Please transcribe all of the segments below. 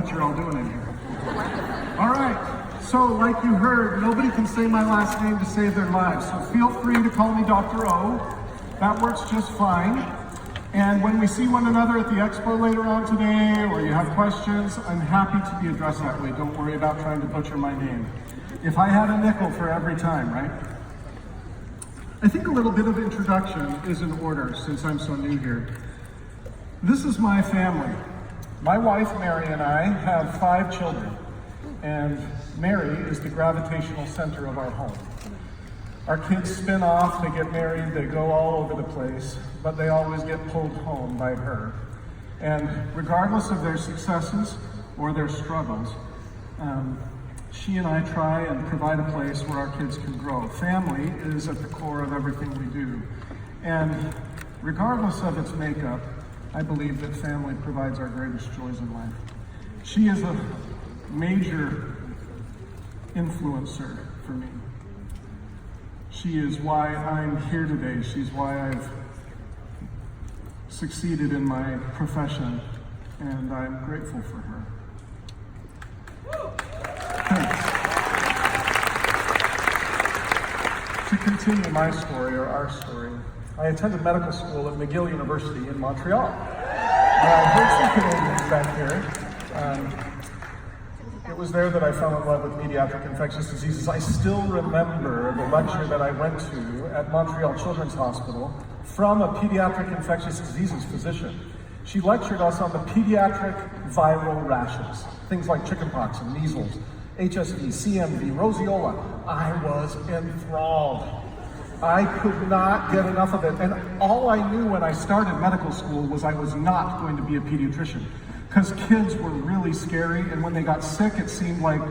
what you're all doing in here. All right, so like you heard, nobody can say my last name to save their lives, so feel free to call me Dr. O. That works just fine. And when we see one another at the expo later on today, or you have questions, I'm happy to be addressed that way. Don't worry about trying to butcher my name. If I had a nickel for every time, right? I think a little bit of introduction is in order since I'm so new here. This is my family. My wife, Mary, and I have 5 children, and Mary is the gravitational center of our home. Our kids spin off, they get married, they go all over the place, but they always get pulled home by her. And regardless of their successes or their struggles, she and I try and provide a place where our kids can grow. Family is at the core of everything we do. And regardless of its makeup, I believe that family provides our greatest joys in life. She is a major influencer for me. She is why I'm here today. She's why I've succeeded in my profession, and I'm grateful for her. Thanks. To continue my story, or our story, I attended medical school at McGill University in Montreal. I heard some Canadians back here. It was there that I fell in love with pediatric infectious diseases. I still remember the lecture that I went to at Montreal Children's Hospital from a pediatric infectious diseases physician. She lectured us on the pediatric viral rashes, things like chickenpox and measles, HSV, CMV, roseola. I was enthralled. I could not get enough of it. And all I knew when I started medical school was I was not going to be a pediatrician, because kids were really scary, and when they got sick, it seemed like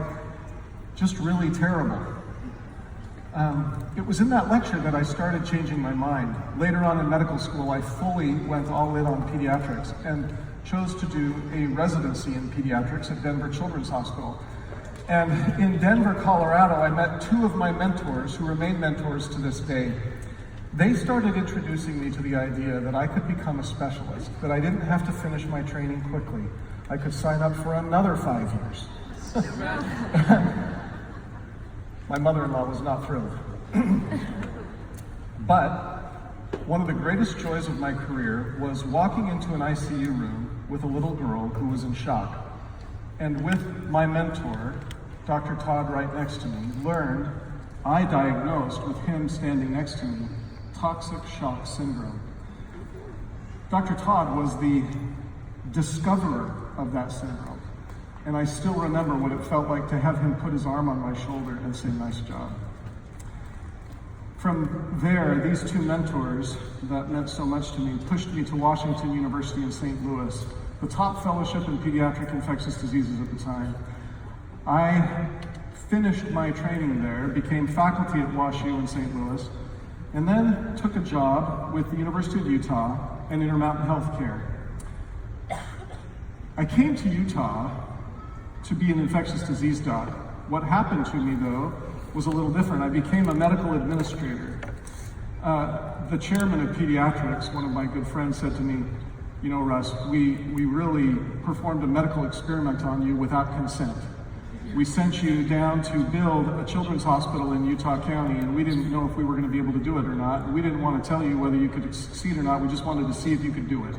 just really terrible. It was in that lecture that I started changing my mind. Later on in medical school, I fully went all in on pediatrics and chose to do a residency in pediatrics at Denver Children's Hospital. And in Denver, Colorado, I met 2 of my mentors who remain mentors to this day. They started introducing me to the idea that I could become a specialist, that I didn't have to finish my training quickly. I could sign up for another 5 years. My mother-in-law was not thrilled. But one of the greatest joys of my career was walking into an ICU room with a little girl who was in shock. And with my mentor, Dr. Todd right next to me, I diagnosed with him standing next to me, toxic shock syndrome. Dr. Todd was the discoverer of that syndrome. And I still remember what it felt like to have him put his arm on my shoulder and say, "Nice job." From there, these 2 mentors that meant so much to me pushed me to Washington University in St. Louis, the top fellowship in pediatric infectious diseases at the time. I finished my training there, became faculty at WashU in St. Louis, and then took a job with the University of Utah and Intermountain Healthcare. I came to Utah to be an infectious disease doc. What happened to me, though, was a little different. I became a medical administrator. The chairman of pediatrics, one of my good friends, said to me, "You know, Russ, we really performed a medical experiment on you without consent. We sent you down to build a children's hospital in Utah County, and we didn't know if we were going to be able to do it or not. We didn't want to tell you whether you could succeed or not. We just wanted to see if you could do it."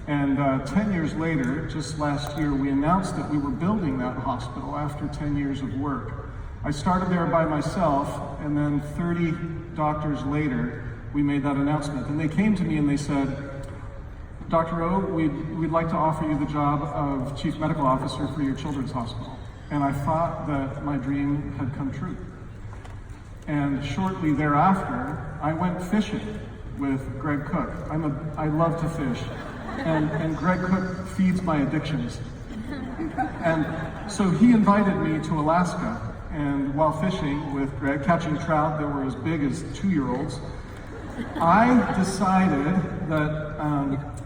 And 10 years later, just last year, we announced that we were building that hospital after 10 years of work. I started there by myself, and then 30 doctors later, we made that announcement. And they came to me and they said, "Dr. O, we'd like to offer you the job of Chief Medical Officer for your children's hospital." And I thought that my dream had come true. And shortly thereafter, I went fishing with Greg Cook. I love to fish. And Greg Cook feeds my addictions. And so he invited me to Alaska, and while fishing with Greg, catching trout that were as big as 2-year-olds, I decided that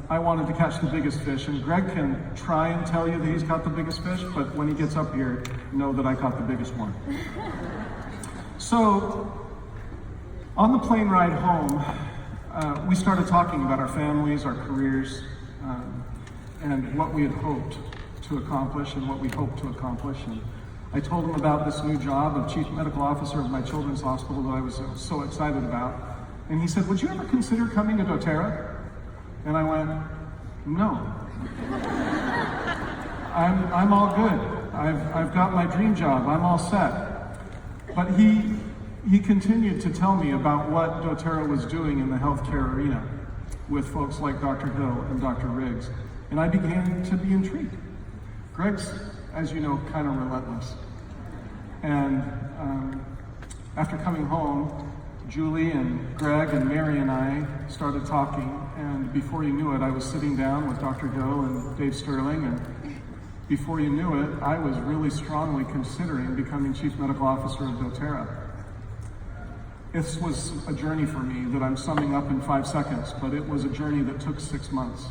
I wanted to catch the biggest fish, and Greg can try and tell you that he's caught the biggest fish, but when he gets up here, know that I caught the biggest one. So, on the plane ride home, we started talking about our families, our careers, and what we had hoped to to accomplish and what we hope to accomplish. And I told him about this new job of Chief Medical Officer of my children's hospital that I was so excited about. And he said, would you ever consider coming to dōTERRA? And I went, no. I'm all good. I've got my dream job. I'm all set. But he continued to tell me about what dōTERRA was doing in the healthcare arena with folks like Dr. Hill and Dr. Riggs. And I began to be intrigued. Greg's, as you know, kind of relentless. And after coming home, Julie and Greg and Mary and I started talking, and before you knew it, I was sitting down with Dr. Hill and Dave Sterling, and before you knew it, I was really strongly considering becoming Chief Medical Officer of dōTERRA. This was a journey for me that I'm summing up in 5 seconds, but it was a journey that took 6 months.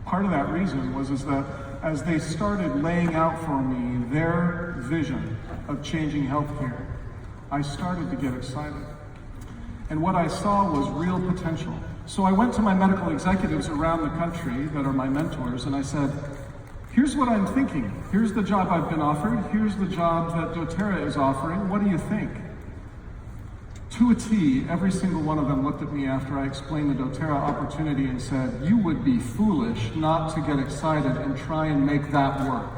Part of that reason was that as they started laying out for me their vision of changing healthcare, I started to get excited. And what I saw was real potential. So I went to my medical executives around the country that are my mentors, and I said, here's what I'm thinking. Here's the job I've been offered. Here's the job that dōTERRA is offering. What do you think? To a T, every single one of them looked at me after I explained the dōTERRA opportunity and said, you would be foolish not to get excited and try and make that work.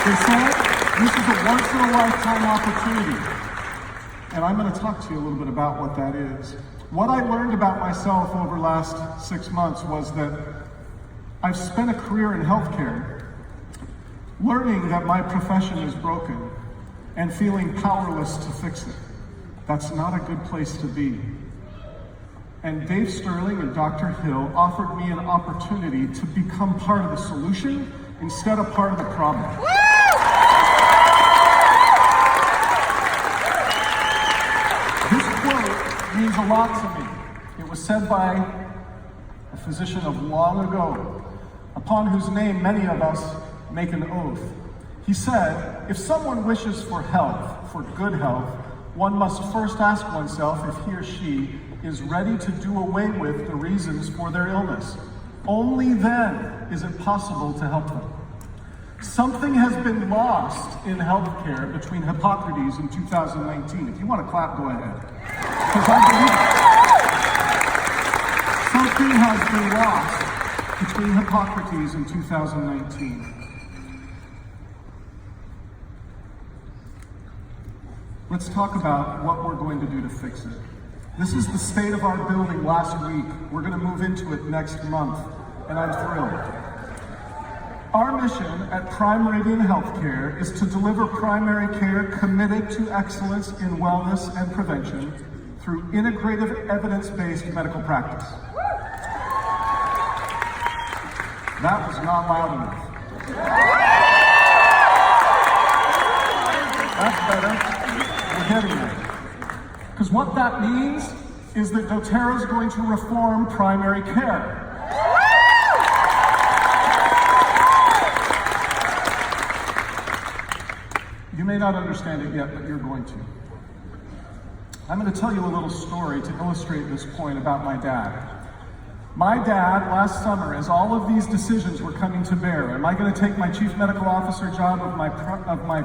They said, this is a once-in-a-lifetime opportunity. And I'm going to talk to you a little bit about what that is. What I learned about myself over the last 6 months was that I've spent a career in healthcare learning that my profession is broken and feeling powerless to fix it. That's not a good place to be. And Dave Sterling and Dr. Hill offered me an opportunity to become part of the solution instead of part of the problem. This quote means a lot to me. It was said by a physician of long ago, upon whose name many of us make an oath. He said, if someone wishes for health, for good health, one must first ask oneself if he or she is ready to do away with the reasons for their illness. Only then is it possible to help them. Something has been lost in healthcare between Hippocrates and 2019. If you want to clap, go ahead. Because I believe something has been lost between Hippocrates and 2019. Let's talk about what we're going to do to fix it. This is the state of our building last week. We're going to move into it next month, and I'm thrilled. Our mission at Prime Meridian Healthcare is to deliver primary care committed to excellence in wellness and prevention through integrative, evidence-based medical practice. That was not loud enough. That's better. We're getting there. Because what that means is that dōTERRA is going to reform primary care. You may not understand it yet, but you're going to. I'm going to tell you a little story to illustrate this point about my dad. My dad, last summer, as all of these decisions were coming to bear, am I going to take my chief medical officer job of my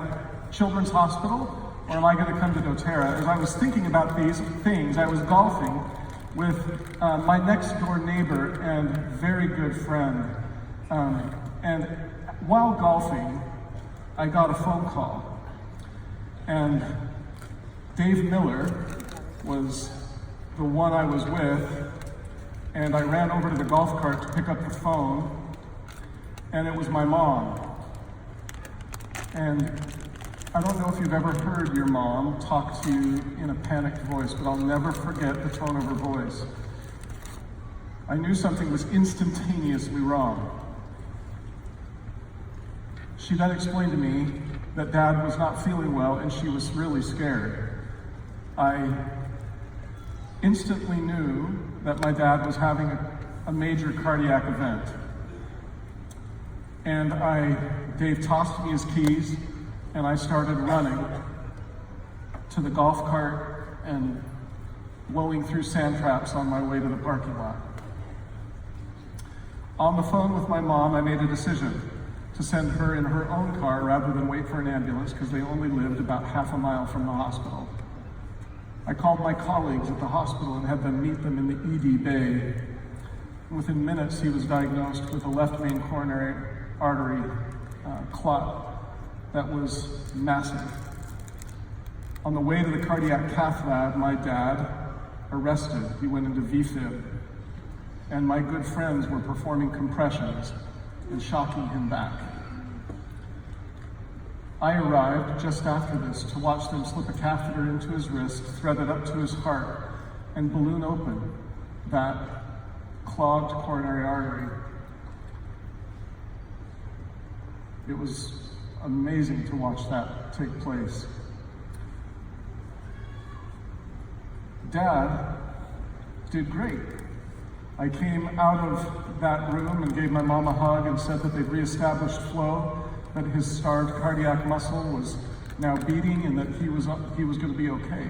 children's hospital, or am I going to come to dōTERRA? As I was thinking about these things, I was golfing with my next door neighbor and very good friend. And while golfing, I got a phone call. And Dave Miller was the one I was with, and I ran over to the golf cart to pick up the phone, and it was my mom. And I don't know if you've ever heard your mom talk to you in a panicked voice, but I'll never forget the tone of her voice. I knew something was instantaneously wrong. She then explained to me that Dad was not feeling well and she was really scared. I instantly knew that my dad was having a major cardiac event. And Dave tossed me his keys and I started running to the golf cart and blowing through sand traps on my way to the parking lot. On the phone with my mom, I made a decision to send her in her own car rather than wait for an ambulance because they only lived about half a mile from the hospital. I called my colleagues at the hospital and had them meet them in the ED bay. Within minutes, he was diagnosed with a left main coronary artery clot that was massive. On the way to the cardiac cath lab, my dad arrested. He went into VFib, and my good friends were performing compressions and shocking him back. I arrived just after this to watch them slip a catheter into his wrist, thread it up to his heart, and balloon open that clogged coronary artery. It was amazing to watch that take place. Dad did great. I came out of that room and gave my mom a hug and said that they'd reestablished flow, that his starved cardiac muscle was now beating and that he was going to be okay.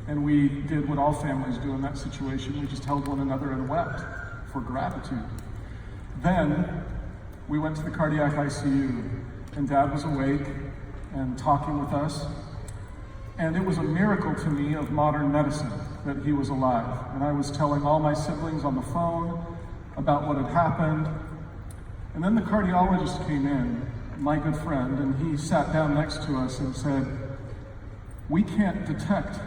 And we did what all families do in that situation. We just held one another and wept for gratitude. Then we went to the cardiac ICU, and Dad was awake and talking with us. And it was a miracle to me of modern medicine that he was alive. And I was telling all my siblings on the phone about what had happened. And then the cardiologist came in, my good friend, and he sat down next to us and said, "We can't detect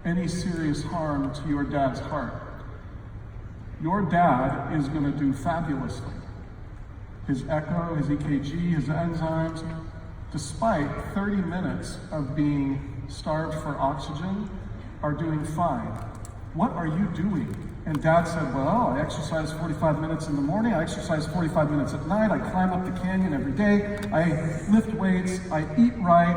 any serious harm to your dad's heart. Your dad is going to do fabulously. His echo, his EKG, his enzymes, despite 30 minutes of being starved for oxygen, are doing fine. What are you doing?" And Dad said, "Well, I exercise 45 minutes in the morning, I exercise 45 minutes at night, I climb up the canyon every day, I lift weights, I eat right."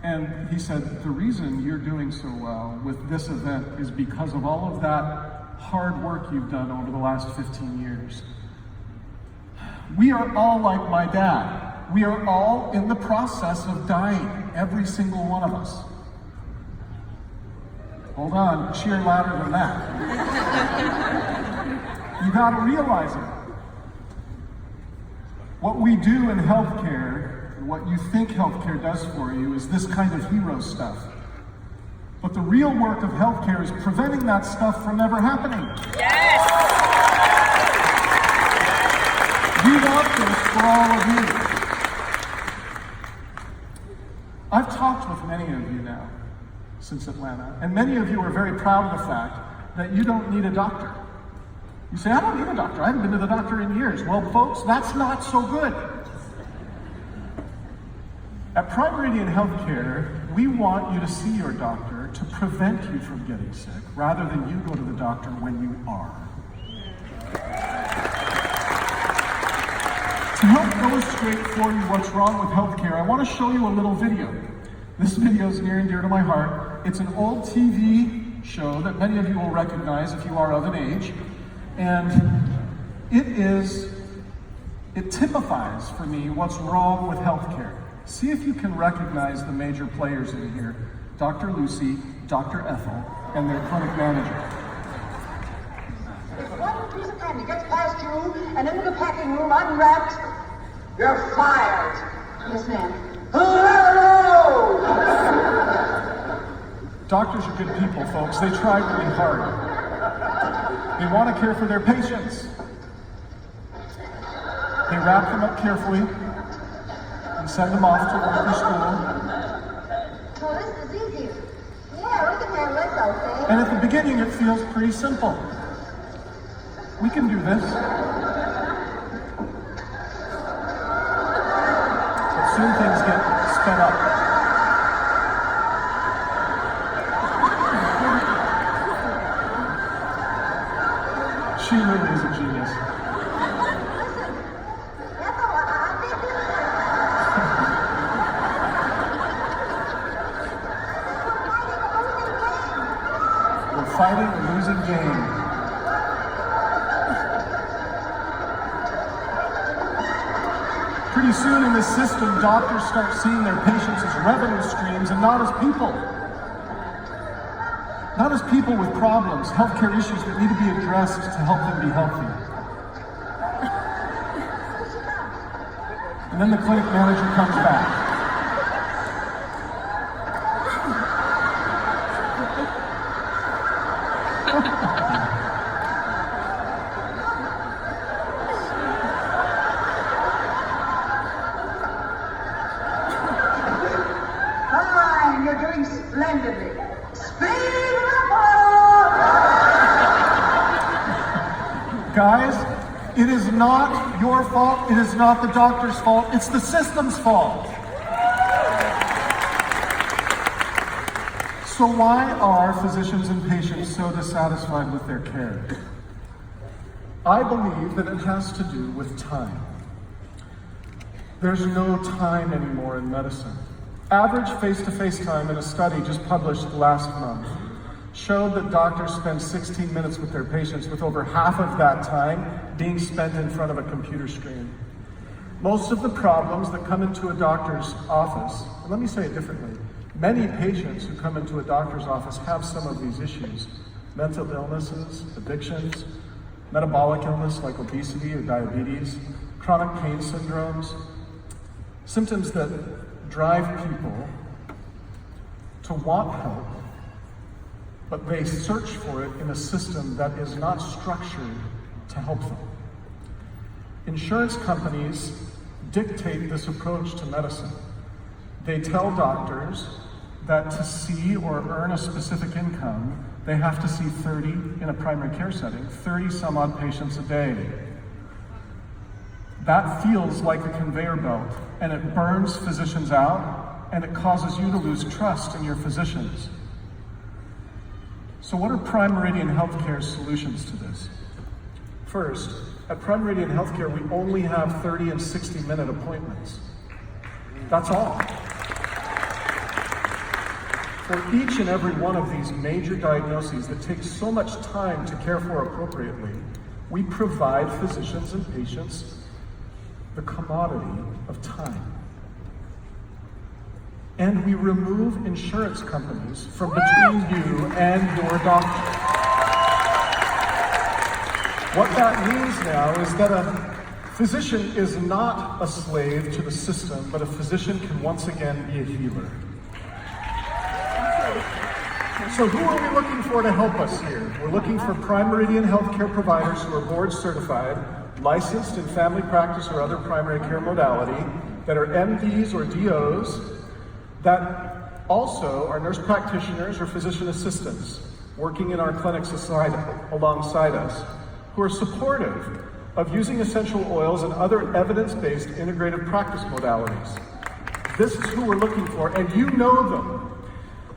And he said, "The reason you're doing so well with this event is because of all of that hard work you've done over the last 15 years. We are all like my dad. We are all in the process of dying, every single one of us." Hold on, cheer louder than that. You gotta realize it. What we do in healthcare, and what you think healthcare does for you, is this kind of hero stuff. But the real work of healthcare is preventing that stuff from ever happening. Yes! We want this for all of you. I've talked with many of you now since Atlanta, and many of you are very proud of the fact that you don't need a doctor. You say, "I don't need a doctor. I haven't been to the doctor in years." Well, folks, that's not so good. At Prime Meridian Healthcare, we want you to see your doctor to prevent you from getting sick, rather than you go to the doctor when you are. To help illustrate for you what's wrong with healthcare, I want to show you a little video. This video is near and dear to my heart. It's an old TV show that many of you will recognize if you are of an age. And it typifies for me what's wrong with healthcare. See if you can recognize the major players in here: Dr. Lucy, Dr. Ethel, and their clinic manager. If one piece of candy gets past you and into the packing room unwrapped, you're fired. Yes, ma'am. Hello! Doctors are good people, folks. They try really hard. They want to care for their patients. They wrap them up carefully and send them off to work or school. So this is easy. Yeah, we can handle it, okay? And at the beginning, it feels pretty simple. We can do this. But soon things get sped up. She really is a genius. That's all I think. We're fighting a losing game. Pretty soon in this system, doctors start seeing their patients as revenue streams and not as people. Not as people with problems, healthcare issues that need to be addressed to help them be healthy. and then the clinic manager comes back. Fine, you're doing splendidly. Speed it up! Guys, it is not your fault, it is not the doctor's fault, it's the system's fault. So why are physicians and patients so dissatisfied with their care? I believe that it has to do with time. There's no time anymore in medicine. Average face-to-face time in a study just published last month showed that doctors spend 16 minutes with their patients, with over half of that time being spent in front of a computer screen. Most of the problems that come into a doctor's office, and let me say it differently, many patients who come into a doctor's office have some of these issues: mental illnesses, addictions, metabolic illness like obesity or diabetes, chronic pain syndromes, symptoms that drive people to want help, but they search for it in a system that is not structured to help them. Insurance companies dictate this approach to medicine. They tell doctors that to see or earn a specific income, they have to see 30, in a primary care setting, 30 some odd patients a day. That feels like a conveyor belt, and it burns physicians out, and it causes you to lose trust in your physicians. So what are Prime Meridian Healthcare's solutions to this? First, at Prime Meridian Healthcare, we only have 30 and 60-minute appointments. That's all. For each and every one of these major diagnoses that take so much time to care for appropriately, we provide physicians and patients the commodity of time. And we remove insurance companies from between you and your doctor. What that means now is that a physician is not a slave to the system, but a physician can once again be a healer. So who are we looking for to help us here? We're looking for Prime Meridian healthcare providers who are board certified, licensed in family practice or other primary care modality, that are MDs or DOs, that also are nurse practitioners or physician assistants working in our clinics alongside us, who are supportive of using essential oils and other evidence-based integrative practice modalities. This is who we're looking for, and you know them.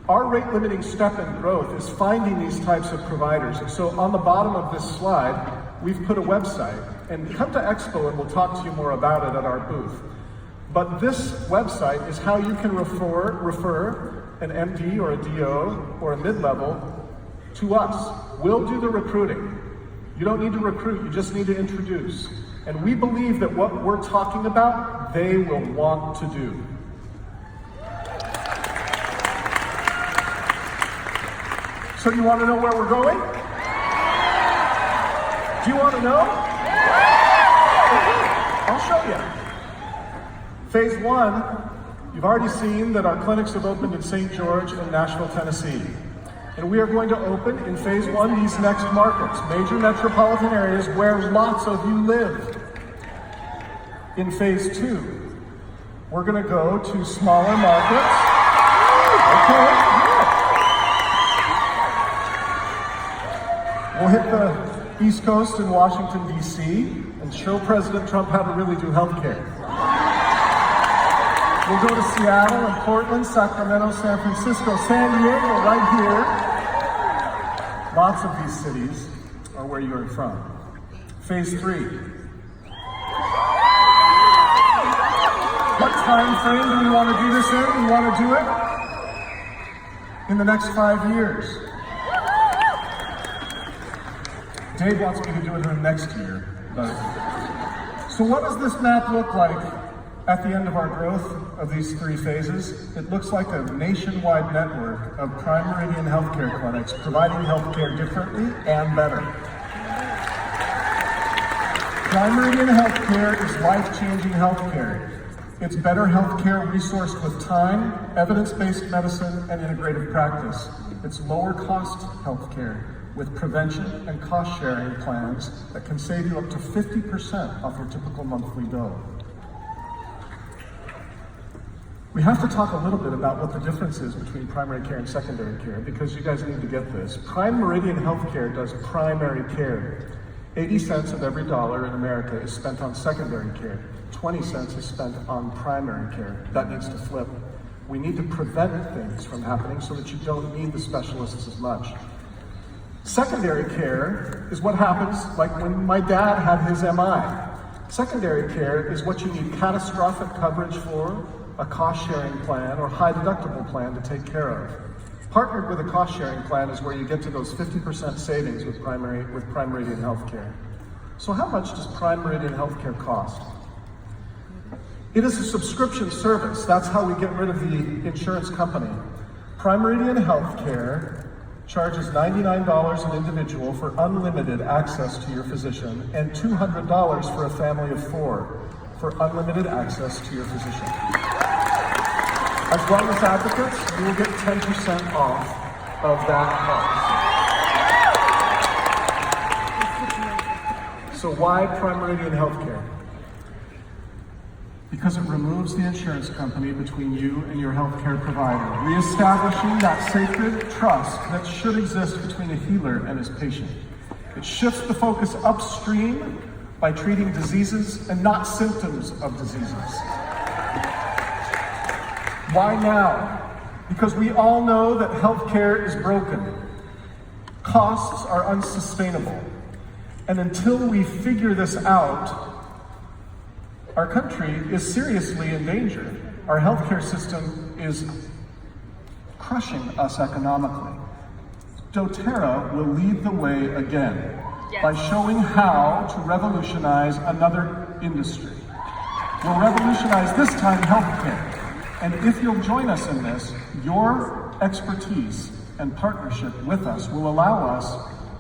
Our rate-limiting step in growth is finding these types of providers. So on the bottom of this slide, we've put a website, and come to Expo and we'll talk to you more about it at our booth. But this website is how you can refer an MD or a DO or a mid-level to us. We'll do the recruiting. You don't need to recruit, you just need to introduce. And we believe that what we're talking about, they will want to do. So you want to know where we're going? Do you want to know? I'll show you. Phase 1, you've already seen that our clinics have opened in St. George and Nashville, Tennessee. And we are going to open in Phase 1 these next markets, major metropolitan areas where lots of you live. In Phase 2, we're going to go to smaller markets. Okay. We'll hit the East Coast in Washington, D.C., and show President Trump how to really do healthcare. We'll go to Seattle and Portland, Sacramento, San Francisco, San Diego, right here. Lots of these cities are where you're from. Phase 3. What time frame do we want to do this in? We want to do it in the next 5 years. Dave wants me to do it in the next year. So what does this map look like at the end of our growth of these 3 phases? It looks like a nationwide network of Prime Meridian healthcare clinics providing healthcare differently and better. Prime Meridian healthcare is life-changing healthcare. It's better healthcare resourced with time, evidence-based medicine, and integrative practice. It's lower cost healthcare with prevention and cost-sharing plans that can save you up to 50% off your typical monthly bill. We have to talk a little bit about what the difference is between primary care and secondary care, because you guys need to get this. Prime Meridian Healthcare does primary care. 80 cents of every dollar in America is spent on secondary care. 20 cents is spent on primary care. That needs to flip. We need to prevent things from happening so that you don't need the specialists as much. Secondary care is what happens like when my dad had his MI. Secondary care is what you need catastrophic coverage for, a cost-sharing plan, or high deductible plan to take care of. Partnered with a cost-sharing plan is where you get to those 50% savings with Prime Meridian Healthcare. So how much does Prime Meridian Healthcare cost? It is a subscription service. That's how we get rid of the insurance company. Prime Meridian Healthcare charges $99 an individual for unlimited access to your physician and $200 for a family of 4 for unlimited access to your physician. As wellness advocates, you will get 10% off of that cost. So why Prime Meridian Healthcare? Because it removes the insurance company between you and your healthcare provider, reestablishing that sacred trust that should exist between a healer and his patient. It shifts the focus upstream by treating diseases and not symptoms of diseases. Why now? Because we all know that healthcare is broken. Costs are unsustainable. And until we figure this out, our country is seriously in danger. Our healthcare system is crushing us economically. dōTERRA will lead the way again by showing how to revolutionize another industry. We'll revolutionize this time healthcare. And if you'll join us in this, your expertise and partnership with us will allow us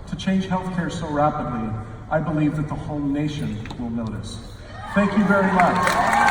to change healthcare so rapidly, I believe that the whole nation will notice. Thank you very much.